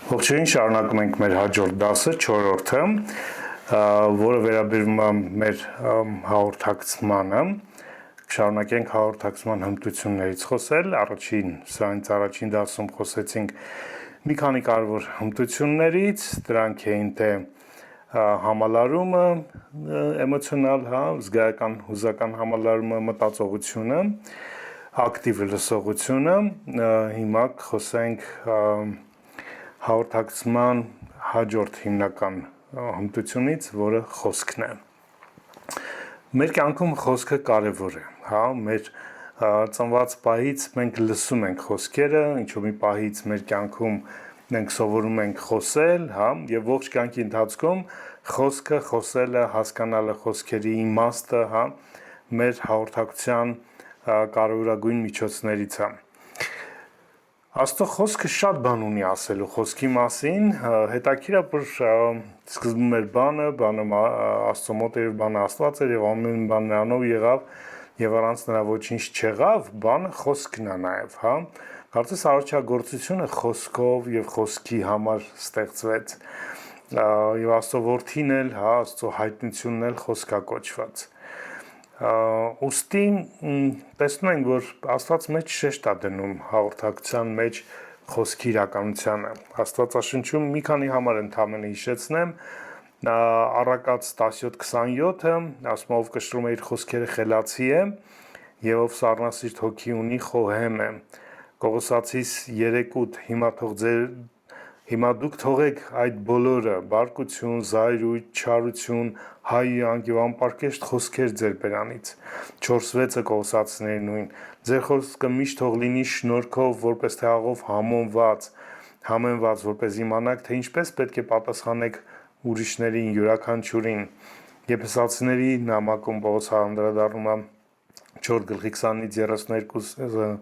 Ողջույն, շարունակում ենք մեր հաջորդ դասը, 4-րդը, որը վերաբերում է մեր հաղորդակցմանը։ Շարունակենք հաղորդակցման հմտություններից խոսել։ Առաջին դասում խոսեցինք մի քանի կարևոր հմտություններից, դրանք էին թե համալարումը, էմոցիոնալ, զգայական, հուզական համալարումը, մտածողությունը, ակտիվ լսողությունը, հիմա խոսենք հաղորդակցման հաջորդ հիմնական հմտությունից, որը խոսքն է։ Մեր կյանքում խոսքը կարևոր է, մեր ծնված պահից մենք լսում ենք խոսքերը, ինչ-որ մի պահից մեր կյանքում մենք սովորում ենք խոսել, եւ ողջ կյանքի ընթացքում խոսքը, խոսելը, հասկանալը խոսքերի իմաստը, մեր հաղորդակցության կարևորագույն միջոցներից է։ Աստծո խոսքը շատ բան ունի ասելու խոսքի մասին, հետաքրքիր է, որ սկզբում էր բանը Աստծո մոտ էր, բանը Աստված էր եւ ամեն բան նրանով եղավ եւ առանց նրա ոչինչ չեղավ, բանը խոսքն է նաեւ, Կարծես արարչագործությունը խոսքով եւ խոսքի համար ստեղծվեց։ Եվ Աստծո որդին էլ, Աստծո հայտնությունն էլ խոսքա կոչված։ Ուստի տեսնում ենք, որ Աստված մեծ շեշտ է դնում հաղորդակցության մեջ խոսքի իրականությանը։ Աստվածաշնչում մի քանի համար ընդհանրապես հիշեցնեմ, Առակաց 17:27-ը ասում ով կշռում է իր խոսքերը խելացի է, եւ ով սառնասիրտ հոգի ունի խոհեմ է։ Կողոսացիս 3:8 Հիմա դուք թողեք այդ բոլորը՝ բարկություն, զայրույթ, չարություն, հայյանք եւ անպարկեշտ խոսքեր ձեր բերանից։ 4:6 Կողոսացիների նույն։ Ձեր խոսքը միշտ թող լինի շնորհքով, որպես թե աղով համենված, որպես իմանաք, թե ինչպես պետք է պատասխանեք ուրիշներին, յուրաքանչյուրին։ Եփեսացիների նամակում Պողոս անդրադառնում է 4:20-32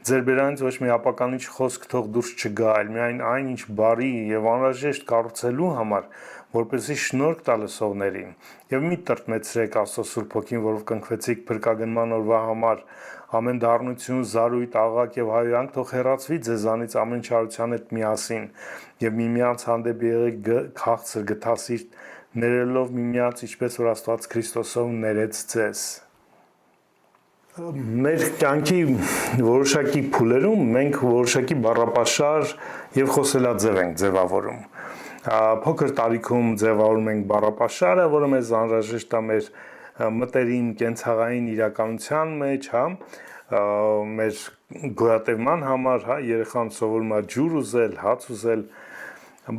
Ձեր բերանից ոչ մի ապականիչ խոսք թող դուրս չգա, այլ միայն այն, ինչ բարի եւ անհրաժեշտ կառուցելու համար, որպեսզի շնորհք տա լսողներին։ Եվ մի տրտմեցրեք Աստծո Սուրբ Հոգին, որով կնքվեցիք փրկագնման օրվա համար, ամեն դառնություն, զարույթ, աղաղակ եւ հայհոյանք թող հեռացվի ձեզանից ամեն չարության հետ միասին, եւ միմյանց հանդեպ եղեք քաղցր գթասիրտ, ներելով միմյանց, ինչպես որ Աստված Քրիստոսով ներեց ձեզ։ Մեր կյանքի որոշակի փուլերում մենք որոշակի բառապաշար եւ խոսելաձև ենք ձևավորում։ Փոքր տարիքում ձևավորում ենք բառապաշարը, որը մեզ անհրաժեշտ է մեր մտերիմ կենցաղային իրականության մեջ, մեր գոյատևման համար, երեխան սովորում է ջուր ուզել, հաց ուզել,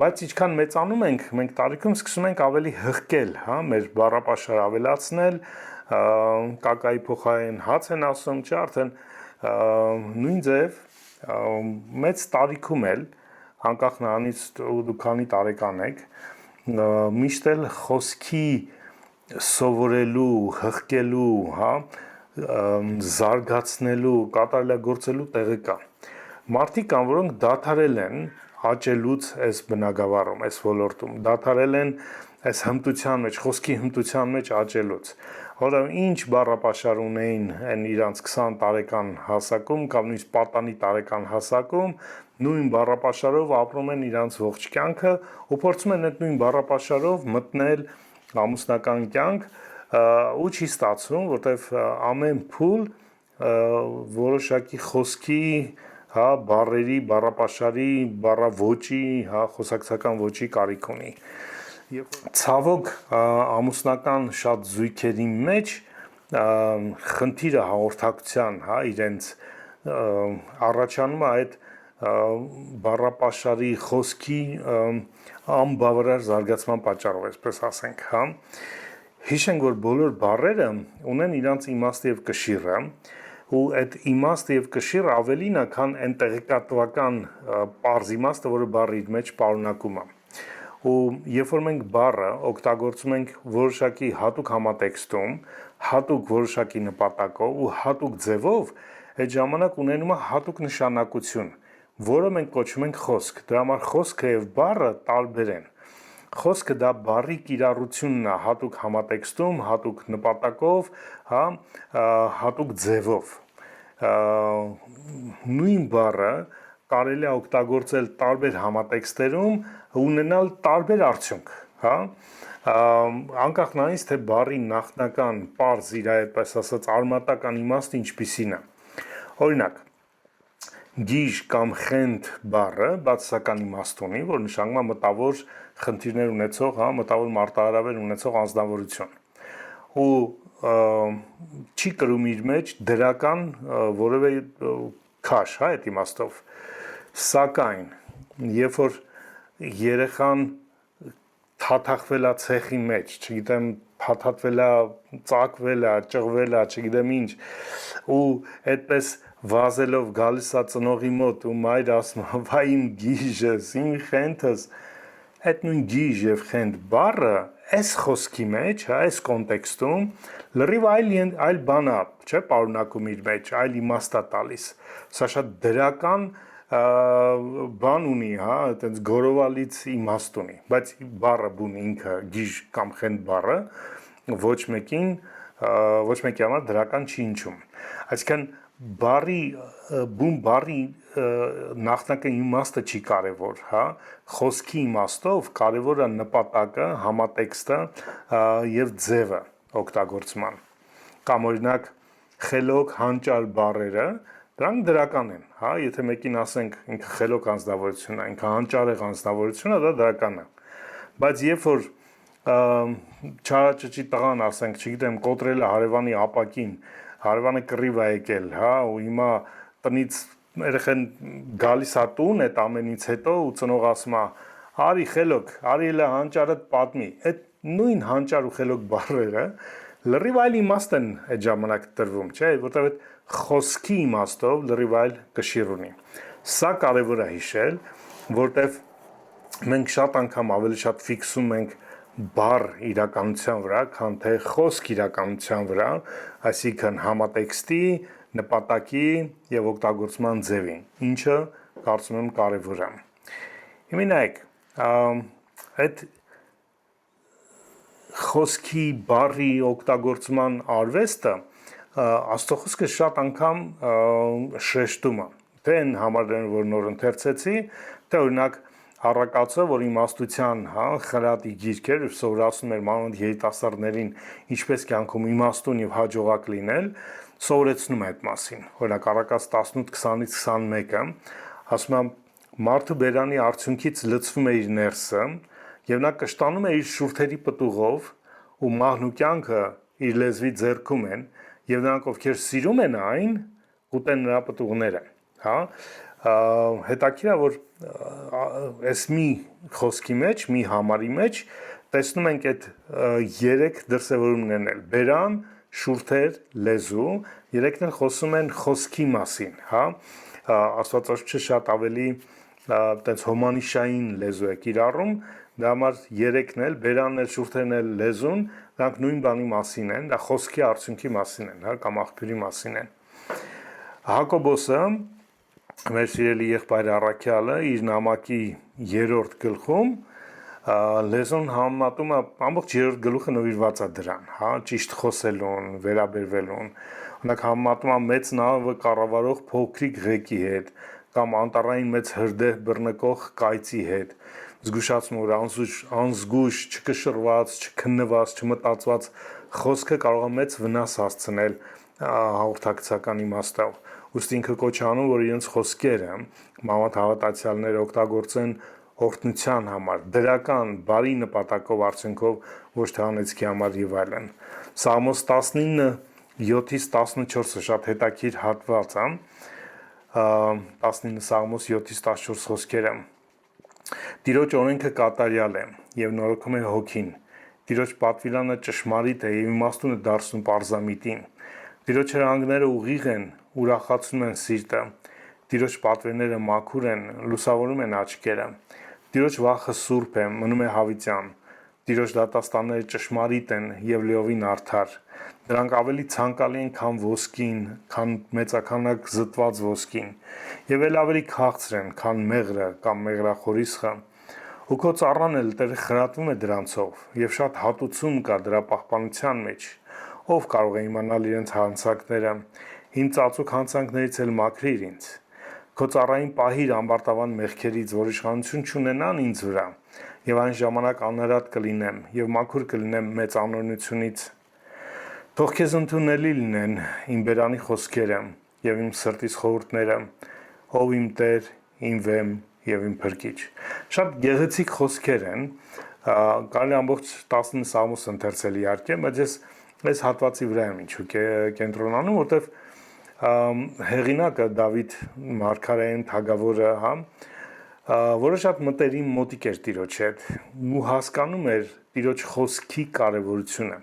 բայց ինչքան մեծանում ենք, մենք տարիքում սկսում ենք ավելի հղկել, մեր բառապաշարը ավելացնել, կակայի փոխարեն հաց են ասում, չէ՞ արդեն նույն ձև մեծ տարիքում էլ անկախ նրանից դու քանի տարեկան եք, միշտ էլ խոսքի սովորելու, հղկելու, զարգացնելու, կատարելագործելու տեղը կա։ Մարդիկ կան, որոնք դադարել են աճելուց այս բնագավառում, այս ոլորտում, դադարել են այս հմտության մեջ, խոսքի հմտության մեջ աճելուց։ Որովհետև ինչ բառապաշար ունեին այն իրանց 20 տարեկան հասակում կամ նույնիսկ պատանի տարեկան հասակում, նույն բառապաշարով ապրում են իրանց ողջ կյանքը ու փորձում են այդ նույն բառապաշարով մտնել ամուսնական կյանք ու չի ստացվում, որտեվ ամեն փուլ որոշակի խոսքի, բառերի, բառապաշարի, բառավոճի, խոսակցական ոճի կարիք ունի։ Եվ ցավոք ամուսնական շատ զույգերի մեջ խնդիրը հաղորդակցության, իրենց առաջանում է այդ բառապաշարի խոսքի անբավարար զարգացման պատճառով, այսպես ասենք, Հիշենք, որ բոլոր բառերը ունեն իրանց իմաստը եւ կշիռը, ու այդ իմաստը եւ կշիռը ավելին է, քան այն տեղեկատվական պարզ իմաստը, որը բառի մեջ պարունակում է։ Ու երբ որ մենք բառը օգտագործում ենք որոշակի հատուկ համատեքստում, հատուկ որոշակի նպատակով ու հատուկ ձևով, այդ ժամանակ ունենում է հատուկ նշանակություն, որը մենք կոչում ենք խոսք։ Դրա համար խոսքը եւ բառը տարբեր են։ Խոսքը դա բառի կիրառությունն է հատուկ համատեքստում, հատուկ նպատակով, հատուկ ձևով։ Նույն բառը կարելի է օգտագործել տարբեր համատեքստերում ունենալ տարբեր արդյունք, հա, անկախ նրանից թե բառի նախնական պարզ իր այդպես ասած արմատական իմաստը ինչպիսին է։ Օրինակ, գիժ կամ խենթ բառը բացասական իմաստ ունի, որ նշանակում է մտավոր խնդիրներ ունեցող, հա, մտավոր մարտահրավեր ունեցող անձնավորություն։ Ու չի կրում իր մեջ դրական որևէ քաշ, հա, այդ իմաստով։ Սակայն, երբ որ երեխան թաթախվել է ցեխի մեջ, չգիտեմ, փաթաթվել է, ծակվել է, ճղվել է, չգիտեմ ինչ, ու այդպես վազելով գալիս է ծնողի մոտ ու մայրը ասում է՝ «Վայ իմ գիժս, իմ խենթս», այդ նույն գիժ եւ խենթ բառը այս խոսքի մեջ, հա, այս կոնտեքստում լրիվ այլ բան է, չէ, պարունակում իր մեջ, այլ իմաստ է տալիս։ Սա շատ դրական բան ունի, հա, այտենց գորովալից իմաստ ունի, բայց բառը բուն ինքը գիժ կամ խենթ բառը ոչ մեկի համար դրական չի հնչում։ Այսինքն բուն բառի նախնական իմաստը չի կարևոր, հա, խոսքի իմաստով կարևոր է նպատակը, համատեքստը եւ ձևը օգտագործման։ Կամ օրինակ խելոք հանճար բառերը, դրանք դրական են, հա, եթե մեկին ասենք ինքը խելոք անձնավորություն է, ինքը հանճարեղ անձնավորություն է, դա դրական է։ Բայց երբ որ չարաճճի տղան, ասենք, չգիտեմ, կոտրել է հարևանի ապակին, հարևանը կռիվ է եկել, հա, ու հիմա տնից երեխան գալիս է տուն այդ ամենից հետո ու ծնող ասում է՝ «Արի խելոք, արի էլ հանճարը պատմի»։ Այդ նույն հանճար ու խելոք բառերը լրիվ այլ իմաստ են այդ ժամանակ տրվում, չէ, որտեղ այդ խոսքի իմաստով լրիվ այլ կշիռ ունի։ Սա կարևոր է հիշել, որտեղ մենք շատ անգամ ավելի շատ ֆիքսում ենք բառ իրականության վրա, քան թե խոսք իրականության վրա, այսինքն համատեքստի, նպատակի եւ օգտագործման ձևին, ինչը կարծում եմ կարևոր է։ Հիմա նայեք, այդ խոսքի բառի օգտագործման արվեստը Աստծո խոսքը շատ անգամ շեշտում է, թե այն համարներն, որ նոր ընթերցեցի, թե օրինակ Առակացը, որ իմաստության, հա, խրատի գիրք էր, սովորացնում էր մանավանդ երիտասարդներին ինչպես կյանքում իմաստուն եւ հաջողակ լինել, սովորեցնում է այդ մասին։ Օրինակ Առակաց 18:20-ից 21-ը ասում է մարդու բերանի արդյունքից լցվում է իր ներսը եւ նա կշտանում է իր շուրթերի պտուղով ու մահն ու կյանքը իր լեզվի ձեռքում են եւ նրանք ովքեր սիրում են այն ուտեն նրա պտուղները, հա։ Հետաքրքիր է, որ այս մի խոսքի մեջ, մի համարի մեջ տեսնում ենք այդ երեք դրսևորումներն էլ՝ բերան, շուրթեր, լեզու, երեքն էլ խոսում են խոսքի մասին, հա։ Աստվածաշունչը շատ ավելի այտենց հոմանիշային լեզու է կիրառում, դա համար երեքն էլ, բերանն էլ, շուրթերն էլ, լեզուն, դրանք նույն բանի մասին են, դա խոսքի արդյունքի մասին են, հա, կամ աղբյուրի մասին են։ Հակոբոսը, մեր սիրելի եղբայր Առաքյալը, իր նամակի 3-րդ գլխում լեզուն համատում է, ամբողջ 3-րդ գլուխը նվիրված է դրան, հա, ճիշտ խոսելուն, վերաբերվելուն, օրինակ համատում է մեծ նավը կառավարող փոքրիկ ղեկի հետ, կամ անտառային մեծ հրդեհ բռնկող կայծի հետ, զգուշացում որ անզգույշ, չկշռված, չքննված, չմտածված խոսքը կարող է մեծ վնաս հասցնել հաղորդակցական իմաստով։ Ուստի ինքը կոչ անում, որ իրենց խոսքերը մանավանդ հավատացյալները օգտագործեն օրհնության համար, դրական, բարի նպատակով, արդյունքով, ոչ թե անեծքի համար եւ այլն։ Սաղմոս 19:7-ից 14-ը շատ հետաքրքիր հատված է, 19 Սաղմոս 7-ից 14 խոսքերը։ Տիրոջ օրենքը կատարյալ է եւ նորոգում է հոգին։ Տիրոջ պատվիրանը ճշմարիտ է եւ իմաստուն է դարձնում պարզամիտին։ Տիրոջ հրանգները ուղիղ են, ուրախացնում են սիրտը։ Տիրոջ պատվերները մաքուր են, լուսավորում են աչքերը։ Տիրոջ վախը սուրբ է, մնում է հավիտյան։ Տիրոջ դատաստանները ճշմարիտ են եւ լիովին արդար։ Դրանք ավելի ցանկալի են, քան ոսկին, քան մեծականակ զտված ոսկին, եւ էլ ավելի քաղցր են, քան մեղրը կամ մեղրախորիսխը։ Ու քո ծառան էլ Տերը խրատվում է դրանցով, եւ շատ հատուցում կա դրա պահպանության մեջ։ Ով կարող է իմանալ իրենց հանցանքները, իմ ծածուկ հանցանքներից էլ մաքրիր ինձ։ քո ծառային պահիր ամբարտավան մեղքերից, որ իշխանություն չունենան ինձ վրա, եւ այն ժամանակ անհրատ կլինեմ եւ մաքուր կլինեմ մեծ անօրենությունից։ Թող քեզ ընդունելի լինեն իմ բերանի խոսքերը եւ իմ սրտիս խորհուրդները, ով իմ Տեր, իմ Վեմ եւ իմ Փրկիչ։ Շատ գեղեցիկ խոսքեր են, կարելի ամբողջ 19 Սաղմոս ընթերցել իհարկե, բայց ես այս հատվածի վրա եմ ինչու կենտրոնանում, որտեվ հեղինակը Դավիթ մարգարեն թագավորը, որը շատ մտերիմ մոտիկ էր Տիրոջ հետ ու հասկանում էր Տիրոջ խոսքի կարևորությունը։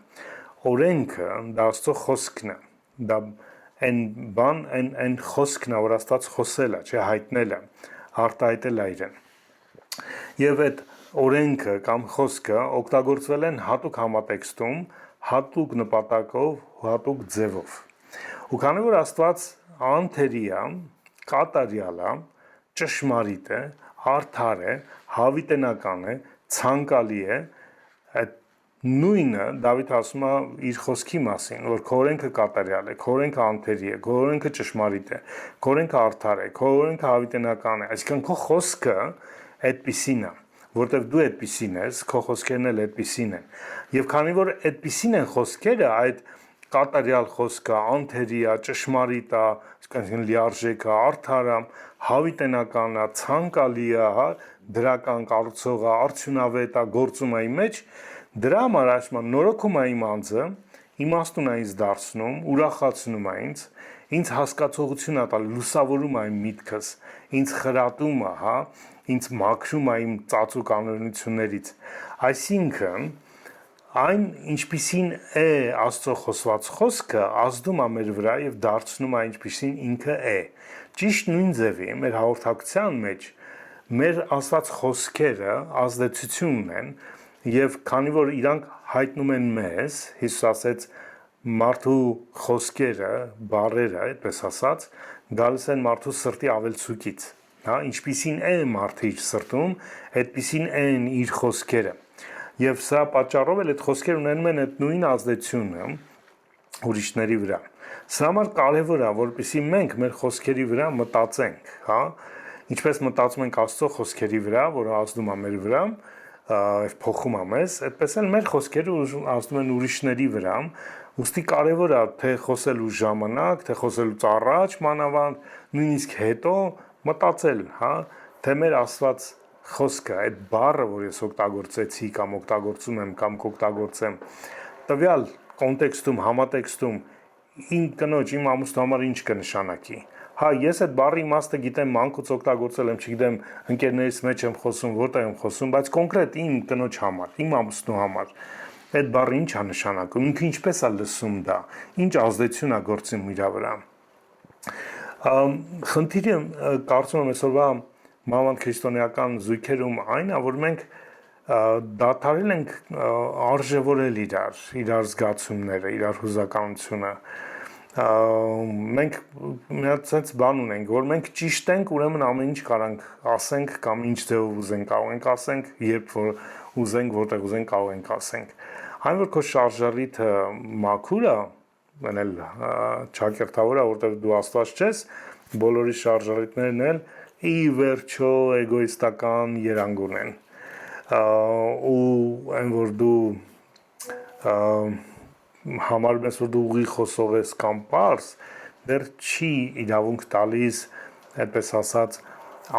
Օրենքը դա Աստծո խոսքն է, դա այն խոսքն է, որ Աստված խոսել է, չէ, հայտնել է, արտահայտել է իրեն։ Եվ այդ օրենքը կամ խոսքը օգտագործվել են հատուկ համատեքստում, հատուկ նպատակով, հատուկ ձևով։ Ու քանի որ Աստված անթերի է, կատարյալ է, ճշմարիտ է, արդար է, հավիտենական է, ցանկալի է, այդ նույնը Դավիթ ասում է իր խոսքի մասին, որ քո օրենքը կատարյալ է, քո օրենքը անթերի է, քո օրենքը ճշմարիտ է, քո օրենքը արդար է, քո օրենքը հավիտենական է, այսինքն քո խոսքը այդպիսին է, որտեվ դու այդպիսին ես, քո խոսքերն էլ այդպիսին են։ Եվ քանի որ այդպիսին են խոսքերը, այդ կատարյալ խոսքը, անթերի է, ճշմարիտ է, այսինքն լիարժեք է, արդար է, հավիտենական է, ցանկալի է, դրական կառուցող է, արդյունավետ է, գործում է իմ մեջ, դրա համար ասում նորոգում է իմ անձը, իմաստուն է ինձ դարձնում, ուրախացնում է ինձ հասկացողություն է տալիս, լուսավորում է իմ միտքս, ինձ խրատում է, ինձ մաքրում է իմ ծածուկ անօրենություններից։ Այսինքն այն ինչպիսին է Աստծո խոսված խոսքը ազդում է մեր վրա եւ դարձնում է ինչպիսին ինքը է։ Ճիշտ նույն ձևի մեր հաղորդակցության մեջ մեր Աստված խոսքերը ազդեցություն ունեն եւ քանի որ իրանք հայտնում են մեզ, Հիսուս ասեց մարդու խոսքերը, բառերը, այդպես ասած, գալիս են մարդու սրտի ավելցուկից, ինչպիսին է մարդը իր սրտում, այդպիսին են իր խոսքերը։ Եվ սրա պատճառով էլ այդ խոսքերը ունենում են այդ նույն ազդեցությունը ուրիշների վրա։ Սրա համար կարևոր է, որպեսզի մենք մեր խոսքերի վրա մտածենք, ինչպես մտածում ենք Աստծո խոսքերի վրա, որը ազդում է մեր վրա, փոխում է մեզ, այդպես էլ մեր խոսքերը ազդում են ուրիշների վրա։ Ուստի կարևոր է թե խոսելու ժամանակ, թե խոսելուց առաջ մանավանդ, նույնիսկ հետո մտածել, թե մեր ասված խոսքը, այդ բառը, որ ես օգտագործեցի կամ օգտագործում եմ կամ կօգտագործեմ, տվյալ կոնտեքստում, համատեքստում իմ կնոջ, իմ ամուսնու համար ինչ կնշանակի։ Ես այդ բառի իմաստը գիտեմ, մանկուց օգտագործել եմ, չգիտեմ, ընկերներիս մեջ եմ խոսում, որտեղ եմ խոսում, բայց կոնկրետ իմ կնոջ համար, իմ ամուսնու համար այդ բառը ինչ է նշանակում, ինքը ինչպես է լսում դա, ինչ ազդեցություն է գործում իր վրա։ Խնդիրը կարծում եմ այսօրվա մանավանդ քրիստոնեական զույգերում այն է, որ մենք դադարել ենք արժևորել իրար զգացումները, իրար հուզականությունը։ Մենք մի հատ sense բան ունենք, որ մենք ճիշտ ենք, ուրեմն ամեն ինչ կարանք ասենք կամ ինչ ձևով ուզենք կարող ենք ասենք, երբ որ ուզենք, որտեղ ուզենք կարող ենք ասենք։ Այն որ քո շարժառիթը մաքուր է, մնել ճակերտավոր է, որտեղ դու Աստված չես, բոլորի շարժառիթներն էլ ի վերջո էգոիստական երանգ ունեն։ Ու այն որ դու համարում ես, որ դու ուղի խոսող ես կամ պարզ, դեռ չի իրավունք տալիս, այդպես ասած,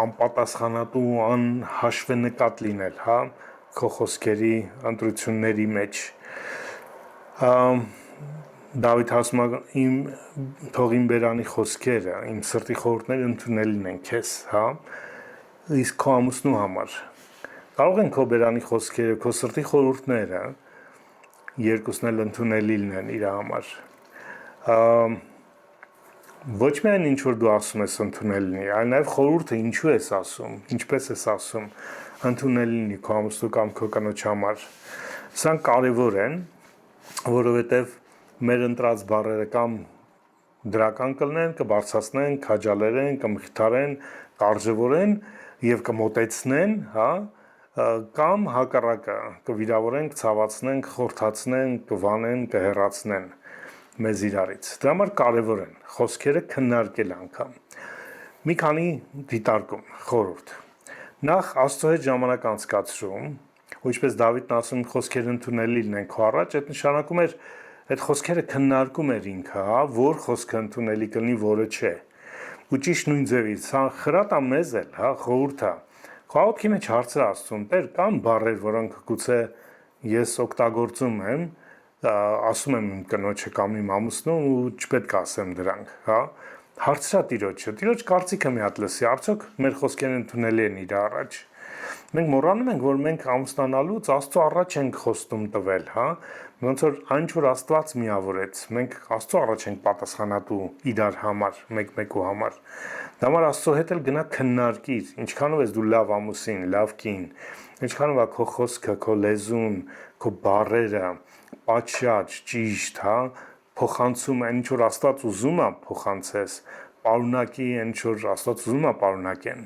անպատասխանատու ու անհաշվենկատ լինել, քո խոսքերի ընտրությունների մեջ։ Դավիթ ասում է թող իմ բերանի խոսքերը, իմ սրտի խորհուրդները ընդունելին են քեզ, իսկ քո ամուսնու համար կարող են քո բերանի խոսքերը, քո սրտի խորհուրդները երկուսն էլ ընդունելի լինեն իր համար։ Ոչ միայն ինչ որ դու ասում ես ընդունելի լինի, այլ նաև խորհուրդը ինչու ես ասում, ինչպես ես ասում, ընդունելի լինի քո ամուսնու կամ քո կնոջ համար։ Սրանք կարևոր են, որովհետև մեր ընտրած բառերը կամ դրական կլինեն, կբարձրացնեն, քաջալերեն, կմխիթարեն, կարժևորեն եւ կմոտեցնեն, կամ հակառակը կվիրավորեն, կցավացնեն, կխորթացնեն, կվանեն, կհեռացնեն մեզ իրարից։ Դրա համար կարևոր են խոսքերը քննարկել անգամ։ Մի քանի դիտարկում, խորհուրդ։ Նախ Աստծո հետ ժամանակ անցկացրում, ու ինչպես Դավիթն ասում, խոսքեր ընդունելի լինեն քո առաջ, այդ նշանակում էր այդ խոսքերը քննարկում էր ինքը, հա, որ խոսքը ընդունելի կլինի, որը չէ։ Ու ճիշտ նույն ձևից, հա, խրատա մեզ էլ, հա, խորհուրդա։ Քո ոտքի մեջ հարցը Աստծուն, Տեր, կան բառեր, որոնք գուցե ես օգտագործում եմ, ասում եմ իմ կնոջը կամ իմ ամուսնուն ու չպետք է ասեմ դրանք, հա։ Հարցրա Տիրոջը, Տիրոջ կարծիքը մի հատ լսի, արդյոք մեր խոսքերն ընդունելի են իր առաջ։ Մենք մոռանում ենք, որ մենք ամուսնանալուց Աստծո առաջ ենք խոստում տվել, հա։ Ոնց որ այն որ Աստված միավորեց, մենք Աստծո առաջ ենք պատասխանատու իրար համար, մեկ-մեկու համար։ Դա համար Աստծո հետ էլ գնա քննարկիր, ինչքանով ես դու լավ ամուսին, լավ կին, ինչքանով է քո խոսքը, քո լեզուն, քո բառերը, պատշաճ, ճիշտ, հա, փոխանցում այն ինչ որ Աստված ուզում է փոխանցես, պարունակի այն ինչ որ Աստված ուզում է պարունակեն։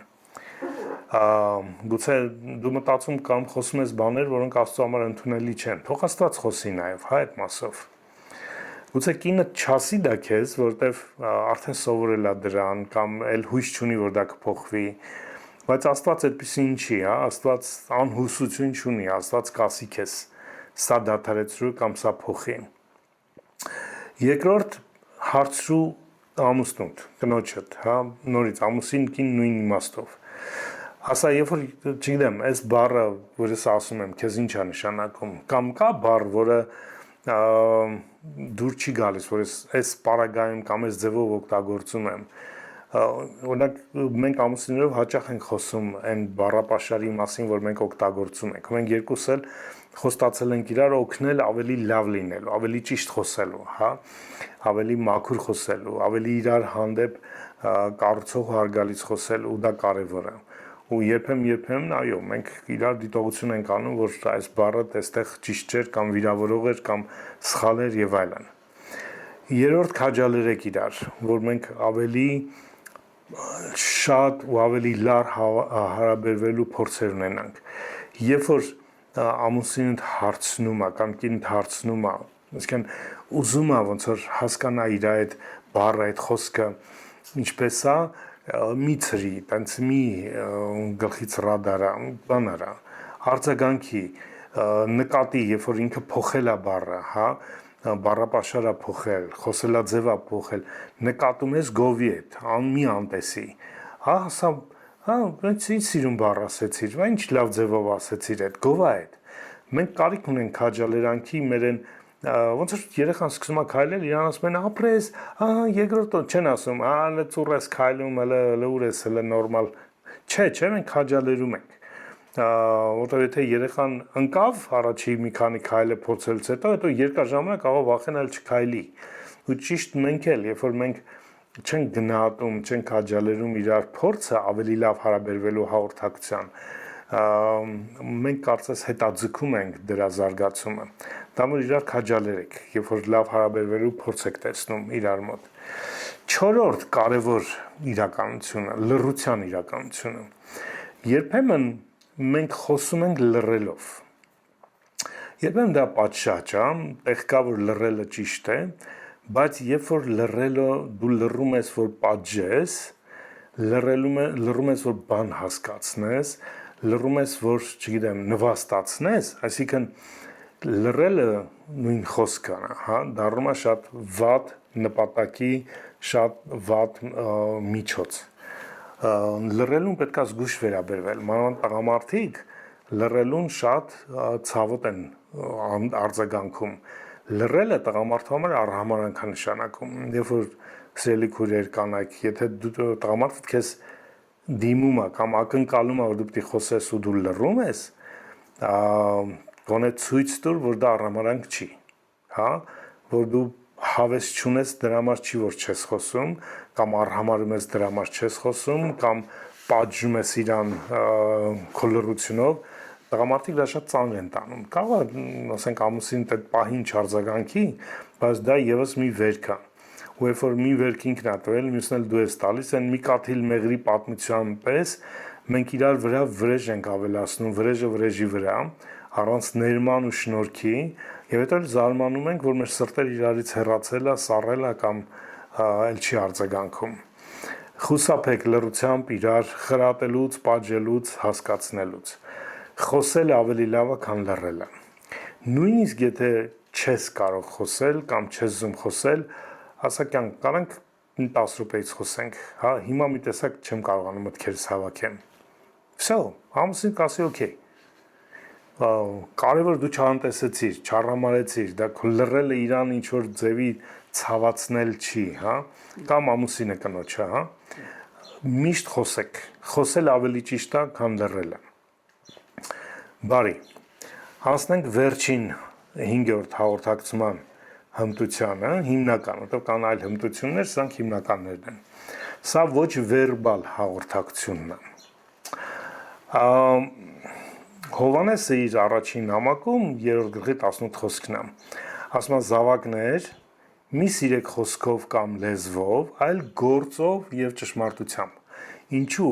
Գուցե դու մտածում կամ խոսում ես բաներ, որոնք Աստծո համար ընդունելի չեն։ Թող Աստված խոսի նաև, հա, այդ մասով։ Գուցե կինը չասի դա քեզ, որտեվ արդեն սովորել է դրան կամ էլ հույս չունի, որ դա կփոխվի, բայց Աստված այդպեսին չի, հա, Աստված անհուսություն չունի, Աստված կասի քեզ, սա դադարեցրու կամ սա փոխի։ Երկրորդ հարցրու ամուսնուդ, կնոջդ, հա, նորից ամուսին կին նույն իմաստով։ Ասա, երբ որ, չգիտեմ, այս բառը, որ ես ասում եմ, քեզ ինչ է նշանակում, կամ կա բառ, որը դուր չի գալիս, որ այս պարագայում կամ այս ձևով օգտագործում եմ։ Օրինակ, մենք ամուսիններով հաճախ ենք խոսում այն բառապաշարի մասին, որ մենք օգտագործում ենք։ Մենք երկուս էլ խոստացել ենք իրար օգնել ավելի լավ լինելու, ավելի ճիշտ խոսելու, հա, ավելի մաքուր խոսելու, ավելի իրար հանդեպ կառուցող հարգալից խոսել ու դա կարևոր է։ Ու երբեմն այո, մենք իրար դիտողություն ենք անում, որ այս բառը այստեղ ճիշտ չէր կամ վիրավորող էր կամ սխալ էր եւ այլն։ Երրորդ քաջալերեք իրար, որ մենք ավելի շատ ու ավելի լավ հարաբերվելու փորձեր ունենանք։ Երբ որ ամուսինդ հարցնում է կամ կինդ հարցնում է, այսինքն ուզում է ոնց որ հասկանա իր այդ բառը, այդ խոսքը ինչպես է, մի ծրի, տենց մի գլխից ռադարա, բանարա, արձագանքի, նկատի, երբ որ ինքը փոխել է բառը, հա, բառապաշարը փոխել, խոսելաձևը փոխել, նկատում ես գովի հետ, մի անտեսի, հա, սա, հա, ինչ սիրուն բառ ասեցիր, ինչ լավ ձևով ասեցիր այդ, գովա այդ։ Մենք կարիք ունենք քաջալերանքի մերեն ոնց որ երեխան սկսում է քայլել, իրան ասում են ապրես, երկրորդ չեն ասում, հələ ծուռ ես քայլում, հələ ուր ես, հələ նորմալ։ Չէ, մենք քաջալերում ենք։ Որտեղ եթե երեխան ընկավ առաջի մի քանի քայլը փորձելուց հետո երկար ժամանակ կարող վախենալ չքայլի։ Ու ճիշտ մենք էլ, երբ որ մենք չենք գնահատում, չենք քաջալերում իրար փորձը ավելի լավ հարաբերվելու հաղորդակցության, մենք կարծես հետաձգում ենք դրա զարգացումը։ Դա որ իրար քաջալերեք, երբ որ լավ հարաբերվելու փորձ եք տեսնում իրար մոտ։ Չորրորդ կարևոր իրականությունը, լռության իրականությունը։ Երբեմն մենք խոսում ենք լռելով։ Երբեմն դա պատշաճ է, տեղ կա որ լռելը ճիշտ է, բայց երբ որ լռելը դու լռում ես որ պատժես, լռում ես որ բան հասկացնես, լռում ես որ, չգիտեմ, նվաստացնես, այսինքն լռելը նույն խոսքն է, հա, դառնում է շատ վատ նպատակի, շատ վատ միջոց։ Լռելուն պետք է զգուշ վերաբերվել, մանավանդ տղամարդիկ լռելուն շատ ցավոտ են արձագանքում։ Լռելը տղամարդու համար արհամարանք է նշանակում։ Երբ որ սիրելի քույրեր կանայք, եթե դու տղամարդդ քեզ դիմում է կամ ակնկալում է որ դու պետք է խոսես ու դու լռում ես, գոնե ցույց տուր, որ դա արհամարանք չի, հա, որ դու հավես չունես դրա համար չի որ չես խոսում, կամ արհամարում ես դրա համար չես խոսում, կամ պատժում ես իրան քո լռությունով, տղամարդիկ դա շատ ծանր են տանում։ Կարող է, ասենք, ամուսին այդ պահին չարձագանքի, բայց դա եւս մի վերք է։ Ու երբ որ մի վերք ինքն է տվել, մյուսն էլ դու ես տալիս, այն մի կաթիլ մեղրի պատմության պես մենք իրար վրա վրեժ ենք ավելացնում, վրեժը վրեժի վրա, առանց ներման ու շնորհքի, եւ հետո զարմանում ենք, որ մեր սրտերը իրարից հեռացել է, սառել է կամ այլ չի արձագանքում։ Խուսափեք լռությամբ իրար խրատելուց, պատժելուց, հասկացնելուց։ Խոսել ավելի լավ է, քան լռելը։ Նույնիսկ եթե չես կարող խոսել կամ չես ուզում խոսել, ասակյան կարանք 10 րոպեից խոսենք, հա, հիմա մի տեսակ չեմ կարողանում մտքերս հավաքեմ։ Վсё, ամուսին կասի օքեյ։ Կարևոր դու չանտեսեցիր, չառամարեցիր, դա քո լռելը իրան ինչ որ ձևի ցավացնել չի, հա, կամ ամուսինը կնոջը, հա։ Միշտ խոսեք, խոսել ավելի ճիշտ է, քան լռելը։ Բարի, հասնենք վերջին 5-րդ հաղորդակցման հմտությանը, հիմնական, որտեղ կան այլ հմտություններ, սրանք հիմնականներն են։ Սա ոչ վերբալ հաղորդակցությունն է։ Հովանեսը իր առաջին նամակում 3-րդ գլխի 18 խոսքն է։ Ասում է զավակներ, մի սիրեք խոսքով կամ լեզվով, այլ գործով եւ ճշմարտությամբ։ Ինչու՞,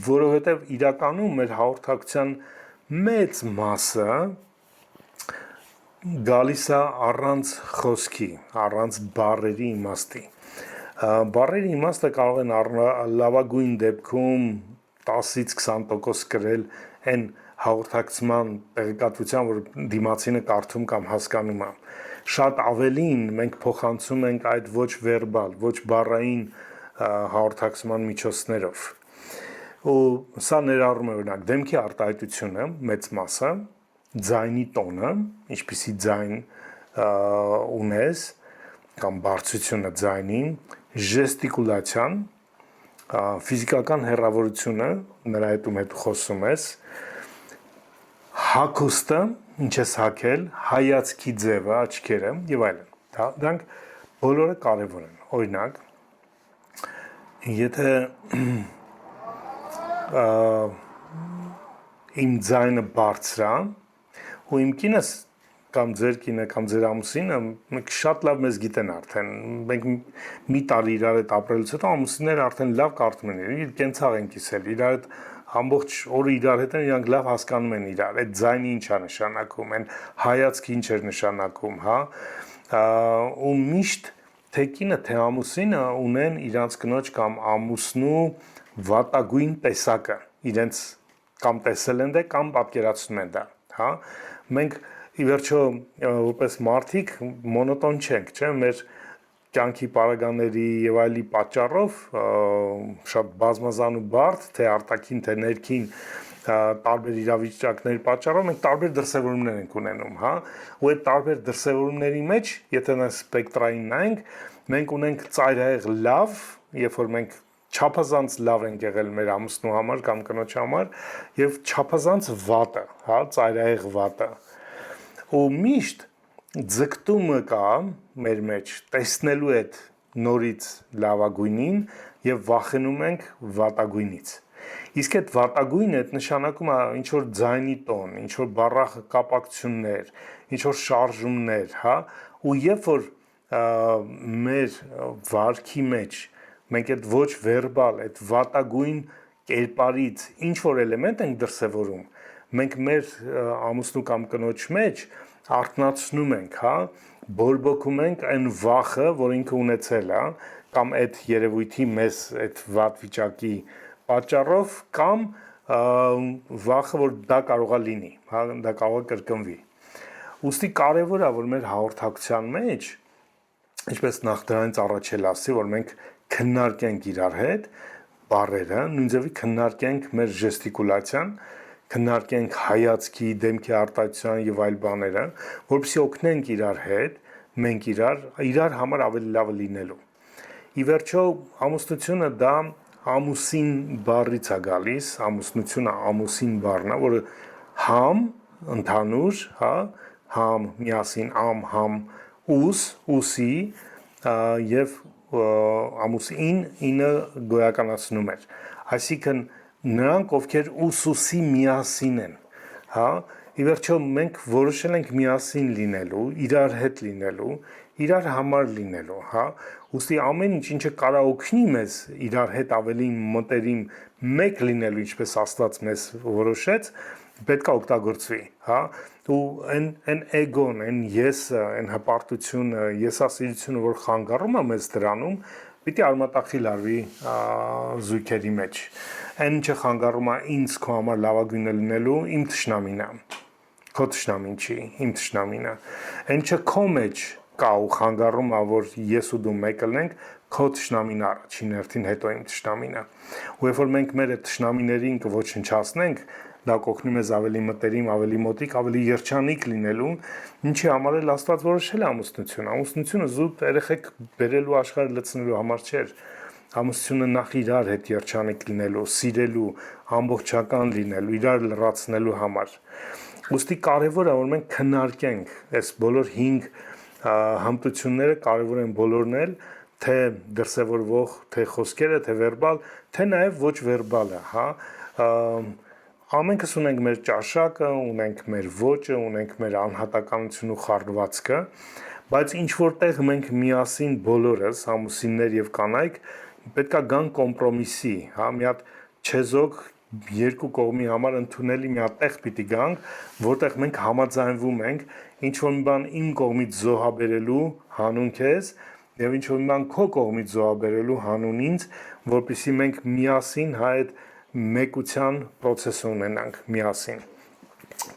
որովհետեւ իրականում մեր հաղորդակցության մեծ մասը գալիս է առանց խոսքի, առանց բառերի իմաստի։ Բառերի իմաստը կարող են լավագույն դեպքում 10-ից 20% կրել այն հաղորդակցման տեղեկատվության, որ դիմացինը կարդում կամ հասկանում է։ Շատ ավելին մենք փոխանցում ենք այդ ոչ վերբալ, ոչ բառային հաղորդակցման միջոցներով։ Ու սա ներառում է օրինակ դեմքի արտահայտությունը, մեծ մասը, ձայնի տոնը, ինչպիսի ձայն ունես, կամ բարձրությունը ձայնի, ժեստիկուլացիան, ֆիզիկական հեռավորությունը, նրա հետ խոսում ես, հագուստը, ինչ ես հագել, հայացքի ձևը, աչքերը եւ այլն։ Դրանք բոլորը կարեւոր են։ Օրինակ, եթե իմ ձայնը բարձր է, ու իմ կինս կամ ձեր կինը կամ ձեր ամուսինը մենք շատ լավ մեզ գիտեն արդեն, մենք մի տարի իրար հետ ապրելուց հետո ամուսինները արդեն լավ կարծում են, իր կենցաղ են կիսել, իրար հետ ամբողջ օրը իրար հետ են, իրանք լավ հասկանում են իրար, այդ ձայնը ինչ է նշանակում, այն հայացքը ինչ է նշանակում, հա, ու միշտ թե կինը, թե ամուսինը ունեն իրանց կնոջ կամ ամուսնու վատագույն տեսակը, իրենց կամ տեսել են դա, կամ պատկերացնում են դա, հա, մենք ի վերջո որպես մարդիկ մոնոտոն չենք, չէ՞, մեր կյանքի պարագաների եւ այլի պատճառով շատ բազմազան ու բարդ, թե արտաքին, թե ներքին տարբեր իրավիճակների պատճառով մենք տարբեր դրսևորումներ ենք ունենում, հա, ու այդ տարբեր դրսևորումների մեջ, եթե նա սպեկտրային նայենք, մենք ունենք ծայրահեղ լավ, երբ որ մենք չափազանց լավ ենք եղել մեր ամուսնու համար կամ կնոջ համար, եւ չափազանց վատը, հա, ծայրահեղ վատը։ Ու միշտ ձգտումը կա մեր մեջ տեսնելու այդ նորից լավագույնին եւ վախենում ենք վատագույնից։ Իսկ այդ վատագույնը այդ նշանակում է ինչ որ ձայնի տոն, ինչ որ բառակապակցություններ, ինչ որ շարժումներ, հա, ու երբ որ մեր վարքի մեջ մենք այդ ոչ վերբալ, այդ վատագույն կերպարից ինչ որ էլեմենտ ենք դրսևորում, մենք մեր ամուսնու կամ կնոջ մեջ արթնացնում ենք, հա, բորբոքում ենք այն վախը, որ ինքը ունեցել է, կամ այդ երևույթի մեզ այդ վատ վիճակի պատճառով, կամ վախը, որ դա կարող է լինի, հա, դա կարող է կրկնվի։ Ուստի կարևոր է, որ մեր հաղորդակցության մեջ, ինչպես նախ դրանից առաջ էլ ասի, որ մենք քննարկենք իրար հետ բառերը, նույն ձևի քննարկենք մեր ժեստիկուլացիան, քննարկենք հայացքի, դեմքի արտահայտության եւ այլ բաները, որպեսզի օգնենք իրար հետ, մենք իրար համար ավելի լավը լինելու։ Ի վերջո, ամուսնությունը դա ամուսին բառից է գալիս, ամուսնությունը ամուսին բառն է, որը համ ընդհանուր, հա, համ միասին համ ուսի եւ ամուսինը գոյականացնում էր։ Այսինքն նրանք, ովքեր ուսուսի միասին են, հա, ի վերջո մենք որոշել ենք միասին լինելու, իրար հետ լինելու, իրար համար լինելու, հա, ուստի ամեն ինչ, ինչը կարա օգնի մեզ իրար հետ ավելի մտերիմ մեկ լինելու, ինչպես Աստված մեզ որոշեց, պետք է օգտագործվի, հա, ու այն էգոն, այն եսը, այն հպարտությունը, եսասիրությունը, որ խանգարում է մեզ դրանում, պիտի արմատախիլ արվի զույգերի մեջ։ Այն ինչը խանգարում է ինձ քո համար լավագույնը լինելու, իմ թշնամին է։ Քո թշնամին չի, իմ թշնամին է։ Այն ինչը քո մեջ կա ու խանգարում է, որ ես ու դու մեկը լինենք, քո թշնամին առաջին հերթին, հետո իմ թշնամին է։ Ու երբ որ մենք մեր թշնամիներին կոչնչացնենք, դա կօգնի մեզ ավելի մտերիմ, ավելի մոտիկ, ավելի երջանիկ լինելու, ինչի համար էլ Աստված որոշել է ամուսնությունը։ Ամուսնությունը զուտ երեխեք բերելու աշխարհը լցնելու համար չէր։ Ամուսնությունը նախ իրար հետ երջանիկ լինելու, սիրելու, ամբողջական լինելու, իրար լրացնելու համար։ Ուստի կարևոր է, որ մենք քննարկենք այս բոլոր 5 հմտությունները, կարևոր են բոլորն էլ, թե դրսևորվող, թե խոսքերը, թե վերբալ, թե նաև ոչ վերբալը, հա։ Ամենքս ունենք մեր ճաշակը, ունենք մեր ոճը, ունենք մեր անհատականությունը ու խառնվածքը, բայց ինչ որտեղ մենք միասին բոլորս, ամուսիններ եւ կանայք, պետքա գան կոմպրոմիսի, հա, մի հատ չեզոք երկու կողմի համար ընդունելի մի հատ տեղ պիտի գանք, որտեղ մենք համաձայնվում ենք, ինչ որ մի բան իմ կողմից զոհաբերելու հանուն քեզ եւ ինչ որ մի բան քո կողմից զոհաբերելու հանուն ինձ, որպեսզի մենք միասին հա այդ մեկության process-ը ունենանք միասին։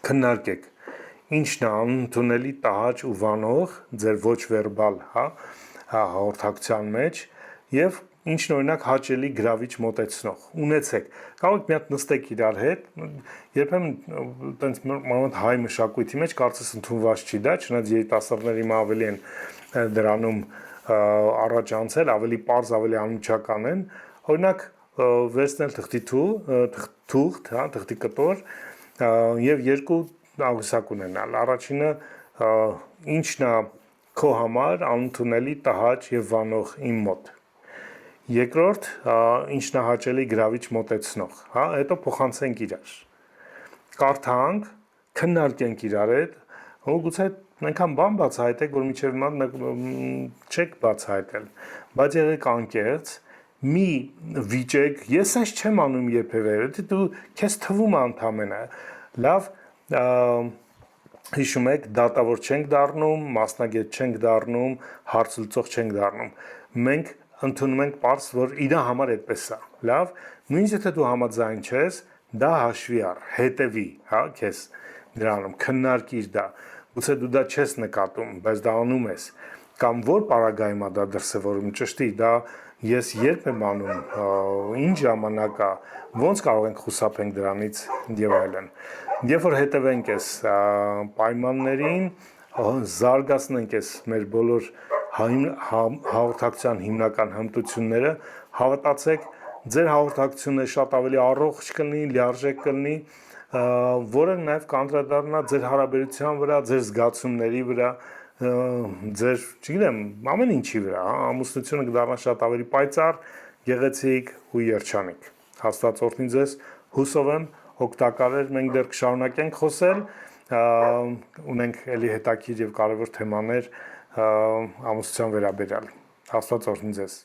Քննարկեք ինչն է անընդունելի տհաճ ու վանող ձեր ոչ վերբալ, հա, հաղորդակցության մեջ եւ ինչն օրինակ հաճելի գրավիչ մոտեցնող ունեցեք կարող եք մի հատ նստեք իրար հետ երբեմն տենց մանավանդ հայ մշակույթի մեջ կարծես ընդունված չի դա չնայած երիտասարդները հիմա ավելի են դրանում առաջ անցել ավելի པարզ ավելի անմիջական են օրինակ վերցնել թղթի թուղթ, հա, թղթի կտոր եւ երկու աղյուսակ ունենալ առաջինը ինչն է քո համար անընդունելի տհաճ եւ վանող իմ մոտ երկրորդ ինչն է հաճելի գրավիչ մոտեցնող, հա, հետո փոխանցենք իրար։ Կարդանք, քննարկենք իրար հետ, ու գուցե այնքան բան բացահայտեք, որ մինչև հիմա չեք բացահայտել, բայց եղեք անկեղծ, մի վիճեք, ես այս չեմ անում երբևէ, դու քեզ թվում է ընդամենը, լավ, հիշում եք, դատավոր չենք դառնում, մասնագետ չենք դառնում, հարց լուծող չենք դառնում, մենք ընդունում ենք պարզ, որ իրա համար այդպես է, լավ, նույնիսկ եթե դու համաձայն չես, դա հաշվի առ, հետևի, հա, քեզ դրանում, քննարկիր դա, գուցե դու դա չես նկատում, բայց դա անում ես, կամ որ պարագայում է դա դրսևորում, ճշտի, դա ես երբ եմ անում, ինչ ժամանակ է, ոնց կարող ենք խուսափենք դրանից եւ այլն։ Երբ որ հետևենք այս պայմաններին, զարգացնենք այս մեր բոլոր հաղորդակցության հիմնական հմտությունները, հավատացեք, ձեր հաղորդակցությունը շատ ավելի առողջ կլինի, լիարժեք կլինի, որը նաև կանդրադառնա ձեր հարաբերության վրա, ձեր զգացումների վրա, ձեր, չգիտեմ, ամեն ինչի վրա, ամուսնությունը կդառնա շատ ավելի պայծառ, գեղեցիկ ու երջանիկ։ Աստված օրհնի ձեզ, հուսով եմ օգտակար էր, մենք դեռ կշարունակենք խոսել, ունենք էլի հետաքրքիր եւ կարեւոր թեմաներ ամուսնության վերաբերյալ։ Աստված օրհնի ձեզ։